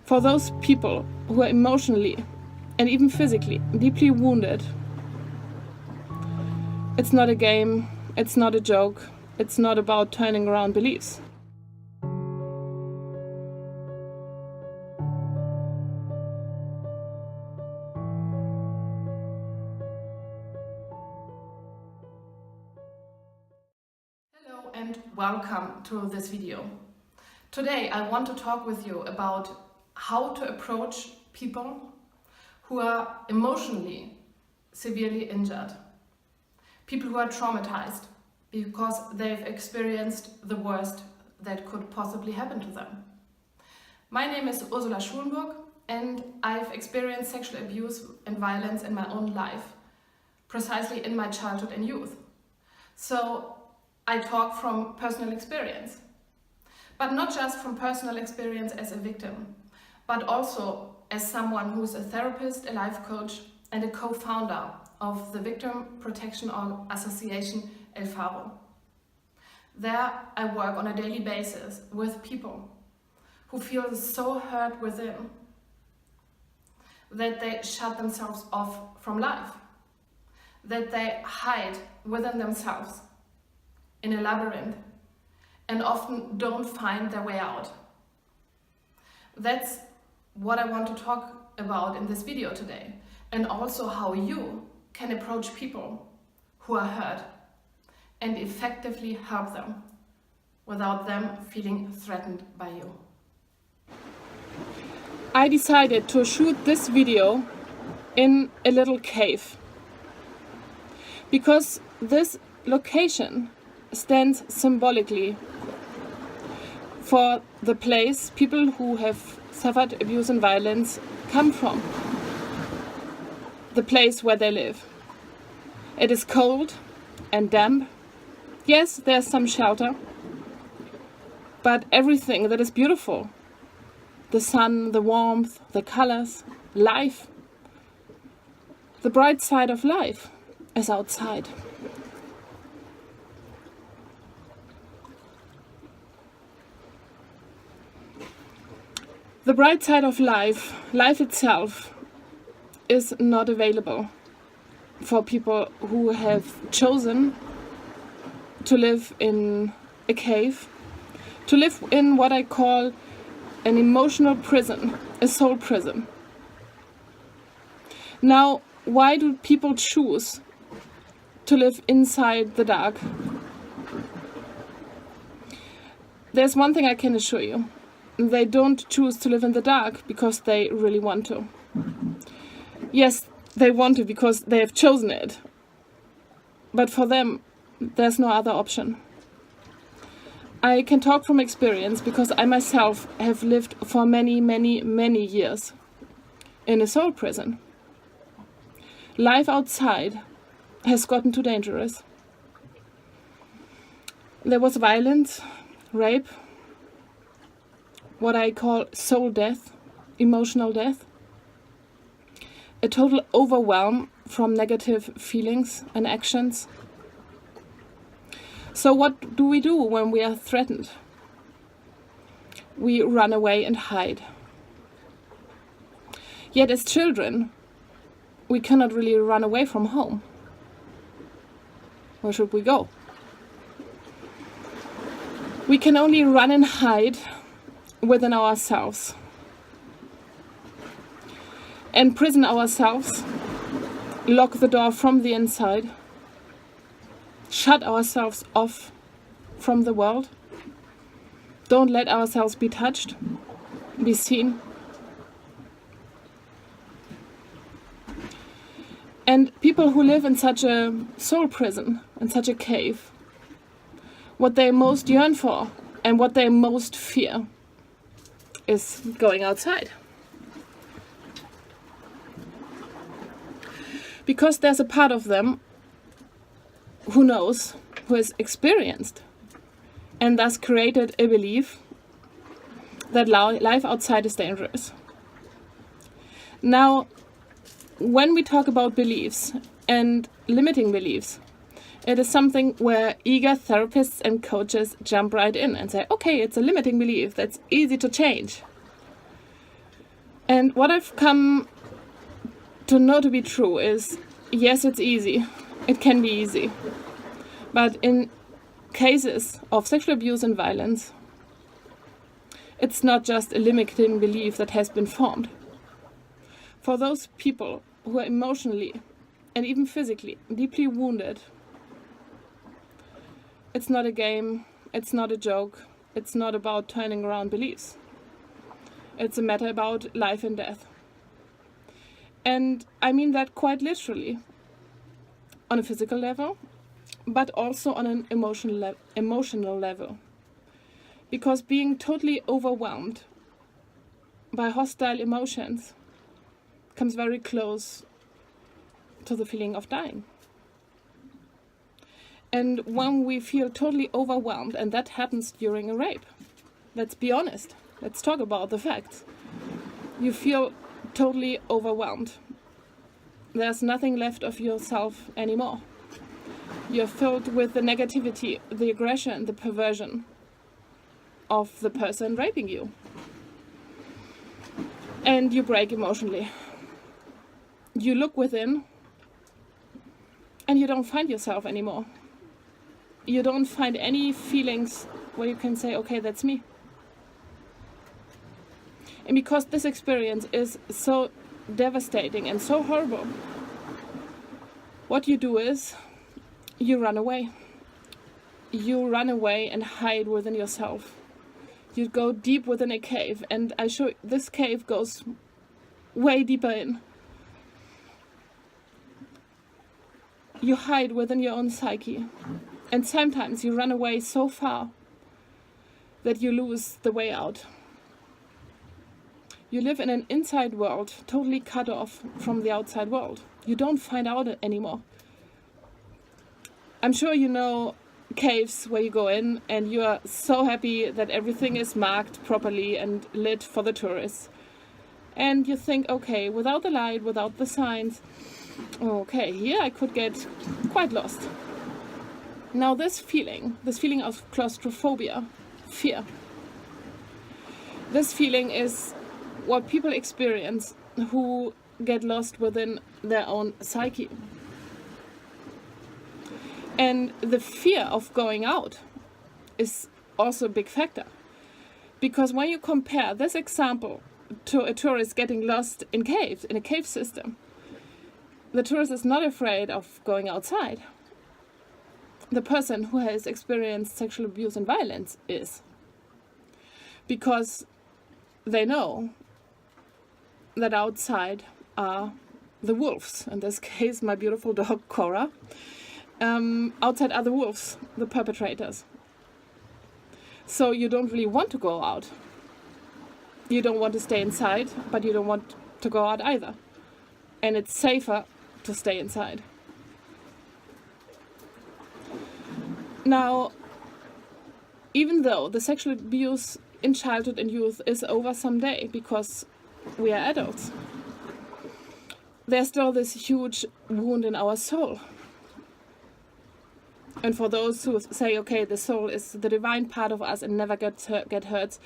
For those people who are emotionally and even physically deeply wounded. It's not a game, it's not a joke, it's not about turning around beliefs. Hello and welcome to this video. Today I want to talk with you about how to approach people who are emotionally severely injured. People who are traumatized because they've experienced the worst that could possibly happen to them. My name is Ursula Schulenburg and I've experienced sexual abuse and violence in my own life, precisely in my childhood and youth. So I talk from personal experience, but not just from personal experience as a victim, but also as someone who's a therapist, a life coach, and a co-founder of the Victim Protection Association El Faro. There I work on a daily basis with people who feel so hurt within that they shut themselves off from life, that they hide within themselves in a labyrinth and often don't find their way out. That's what I want to talk about in this video today, and also how you can approach people who are hurt and effectively help them without them feeling threatened by you. I decided to shoot this video in a little cave because this location stands symbolically for the place people who have suffered abuse and violence come from. The place where they live. It is cold and damp. Yes, there's some shelter, but everything that is beautiful, the sun, the warmth, the colors, life, the bright side of life is outside. The bright side of life, life itself, is not available for people who have chosen to live in a cave, to live in what I call an emotional prison, a soul prison. Now, why do people choose to live inside the dark? There's one thing I can assure you. They don't choose to live in the dark because they really want to. Yes, they want to because they have chosen it. But for them, there's no other option. I can talk from experience because I myself have lived for many, many, many years in a soul prison. Life outside has gotten too dangerous. There was violence, rape, what I call soul death, emotional death. A total overwhelm from negative feelings and actions. So what do we do when we are threatened? We run away and hide. Yet as children, we cannot really run away from home. Where should we go? We can only run and hide within ourselves. Imprison ourselves, lock the door from the inside, shut ourselves off from the world, don't let ourselves be touched, be seen. And people who live in such a soul prison, in such a cave, what they most yearn for and what they most fear is going outside. Because there's a part of them who knows, who is experienced, and thus created a belief that life outside is dangerous. Now, when we talk about beliefs and limiting beliefs, it is something where eager therapists and coaches jump right in and say, okay, it's a limiting belief, that's easy to change. And what I've come to know to be true is, yes, it's easy. It can be easy. But in cases of sexual abuse and violence, it's not just a limiting belief that has been formed. For those people who are emotionally and even physically deeply wounded, it's not a game, it's not a joke, it's not about turning around beliefs. It's a matter about life and death. And I mean that quite literally, on a physical level, but also on an emotional level. Because being totally overwhelmed by hostile emotions comes very close to the feeling of dying. And when we feel totally overwhelmed, and that happens during a rape, let's be honest, let's talk about the facts. You feel totally overwhelmed. There's nothing left of yourself anymore. You're filled with the negativity, the aggression, the perversion of the person raping you. And you break emotionally. You look within and you don't find yourself anymore. You don't find any feelings where you can say, okay, that's me. And because this experience is so devastating and so horrible, what you do is you run away. You run away and hide within yourself. You go deep within a cave, and I show you, this cave goes way deeper in. You hide within your own psyche, and sometimes you run away so far that you lose the way out. You live in an inside world, totally cut off from the outside world. You don't find out anymore. I'm sure you know caves where you go in and you are so happy that everything is marked properly and lit for the tourists. And you think, okay, without the light, without the signs, okay, here I could get quite lost. Now this feeling of claustrophobia, fear, this feeling is what people experience who get lost within their own psyche. And the fear of going out is also a big factor. Because when you compare this example to a tourist getting lost in caves, in a cave system, the tourist is not afraid of going outside. The person who has experienced sexual abuse and violence is. Because they know that outside are the wolves. In this case, my beautiful dog, Cora. Outside are the wolves, the perpetrators. So you don't really want to go out. You don't want to stay inside, but you don't want to go out either. And it's safer to stay inside. Now, even though the sexual abuse in childhood and youth is over someday because we are adults, there's still this huge wound in our soul. And for those who say, okay, the soul is the divine part of us and never get hurt,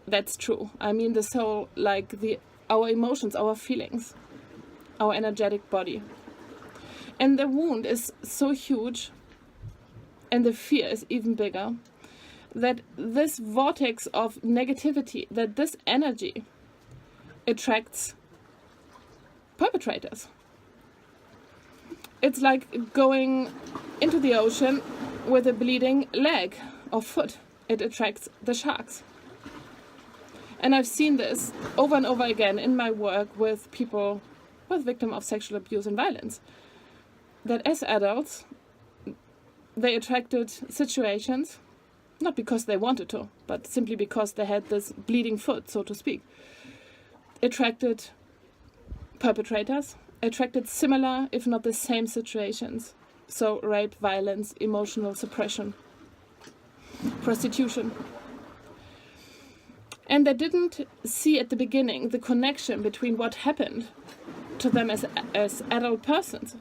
that's true. I mean the soul, like our emotions, our feelings, our energetic body. And the wound is so huge, and the fear is even bigger, that this vortex of negativity, that this energy attracts perpetrators. It's like going into the ocean with a bleeding leg or foot. It attracts the sharks. And I've seen this over and over again in my work with people, with victims of sexual abuse and violence, that as adults, they attracted situations, not because they wanted to, but simply because they had this bleeding foot, so to speak, attracted perpetrators, attracted similar, if not the same situations. So rape, violence, emotional suppression, prostitution. And they didn't see at the beginning the connection between what happened to them as adult persons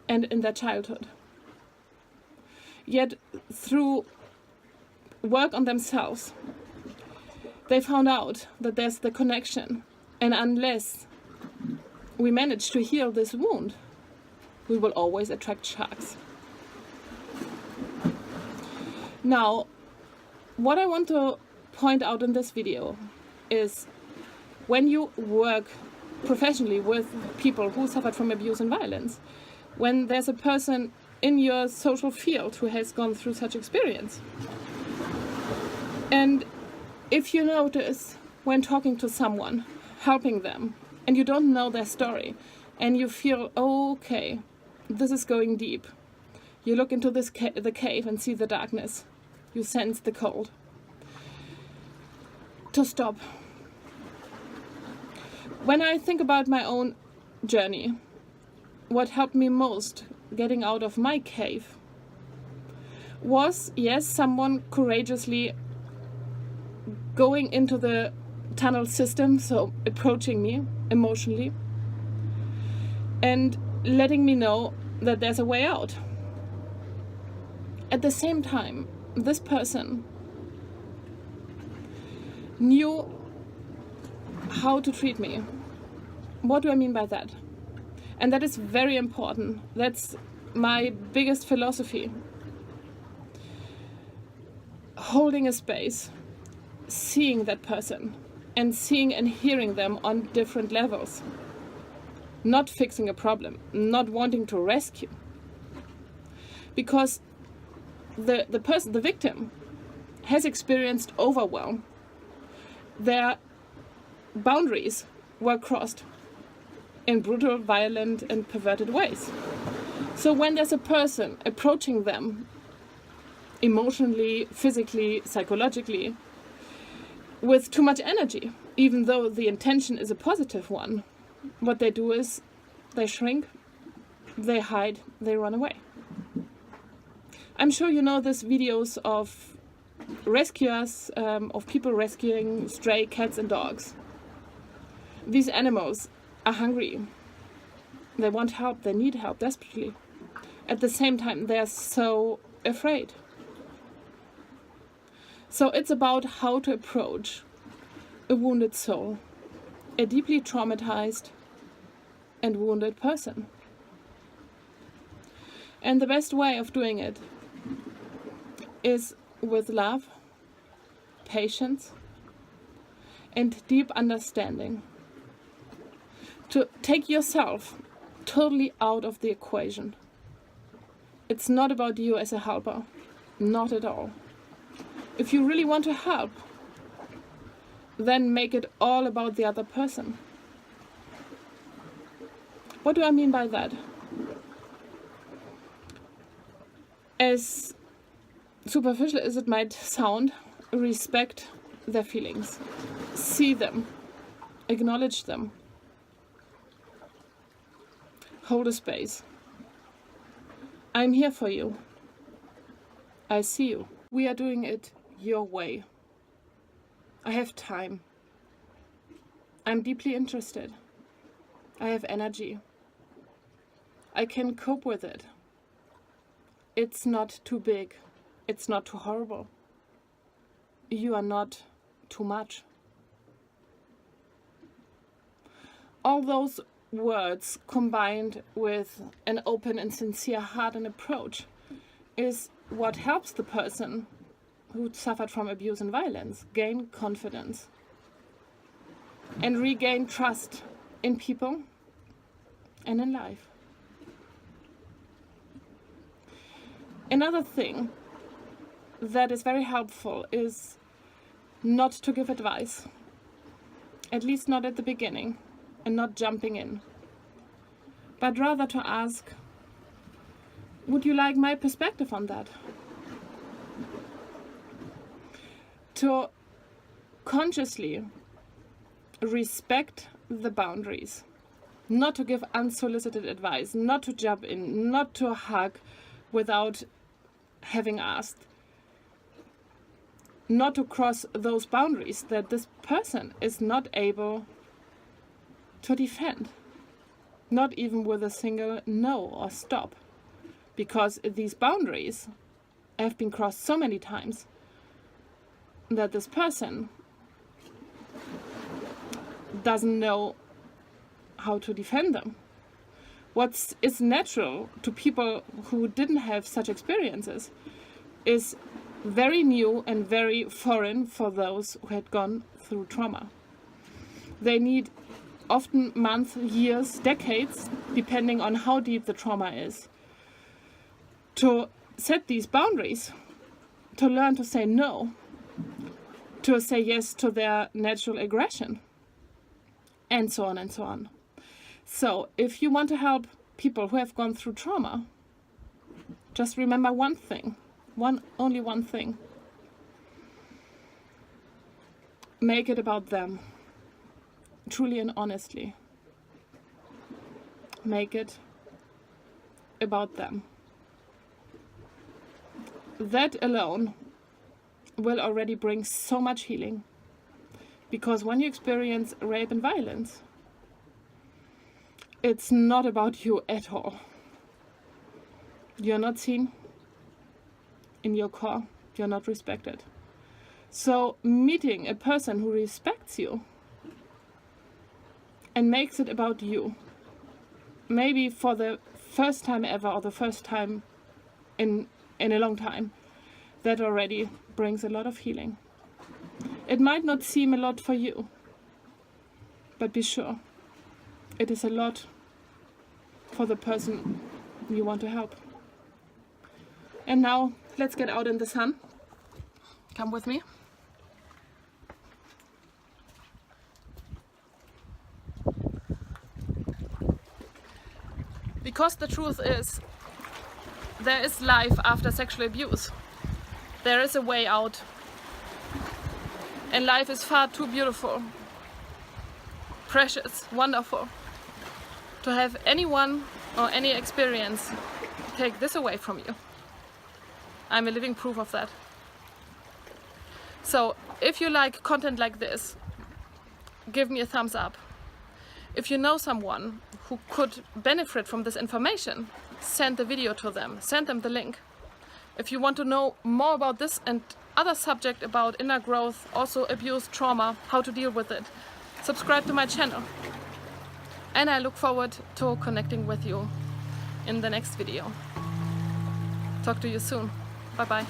and in their childhood. Yet through work on themselves, they found out that there's the connection And unless we manage to heal this wound, we will always attract sharks. Now, what I want to point out in this video is when you work professionally with people who suffered from abuse and violence, when there's a person in your social field who has gone through such experience, and if you notice when talking to someone, helping them, and you don't know their story, and you feel, oh, okay, this is going deep. You look into this the cave and see the darkness. You sense the cold. To stop. When I think about my own journey, what helped me most getting out of my cave was, yes, someone courageously going into the tunnel system, so approaching me emotionally and letting me know that there's a way out. At the same time, this person knew how to treat me. What do I mean by that? And that is very important. That's my biggest philosophy. Holding a space, seeing that person, and seeing and hearing them on different levels. Not fixing a problem, not wanting to rescue. Because the victim, has experienced overwhelm. Their boundaries were crossed in brutal, violent, and perverted ways. So when there's a person approaching them emotionally, physically, psychologically, with too much energy, even though the intention is a positive one, what they do is they shrink, they hide, they run away. I'm sure you know these videos of rescuers, of people rescuing stray cats and dogs. These animals are hungry. They want help, they need help desperately. At the same time, they are so afraid. So it's about how to approach a wounded soul, a deeply traumatized and wounded person. And the best way of doing it is with love, patience, and deep understanding. To take yourself totally out of the equation. It's not about you as a helper, not at all. If you really want to help, then make it all about the other person. What do I mean by that? As superficial as it might sound, respect their feelings. See them. Acknowledge them. Hold a space. I'm here for you. I see you. We are doing it your way. I have time. I'm deeply interested. I have energy. I can cope with it. It's not too big. It's not too horrible. You are not too much. All those words combined with an open and sincere heart and approach is what helps the person who suffered from abuse and violence gain confidence and regain trust in people and in life. Another thing that is very helpful is not to give advice, at least not at the beginning, and not jumping in, but rather to ask, would you like my perspective on that? To consciously respect the boundaries, not to give unsolicited advice, not to jump in, not to hug without having asked, not to cross those boundaries that this person is not able to defend, not even with a single no or stop, because these boundaries have been crossed so many times that this person doesn't know how to defend them. What is natural to people who didn't have such experiences is very new and very foreign for those who had gone through trauma. They need often months, years, decades, depending on how deep the trauma is, to set these boundaries, to learn to say no, to say yes to their natural aggression, and so on and so on. So if you want to help people who have gone through trauma, just remember one thing, only one thing. Make it about them, truly and honestly. Make it about them. That alone will already bring so much healing. Because when you experience rape and violence, it's not about you at all. You're not seen in your core. You're not respected. So meeting a person who respects you and makes it about you, maybe for the first time ever or the first time in a long time, that already brings a lot of healing. It might not seem a lot for you, but be sure it is a lot for the person you want to help. And now let's get out in the sun. Come with me. Because the truth is, there is life after sexual abuse. There is a way out. And life is far too beautiful, precious, wonderful, to have anyone or any experience take this away from you. I'm a living proof of that. So if you like content like this, give me a thumbs up. If you know someone who could benefit from this information, send the video to them, send them the link. If you want to know more about this and other subject about inner growth, also abuse, trauma, how to deal with it, subscribe to my channel. And I look forward to connecting with you in the next video. Talk to you soon. Bye bye.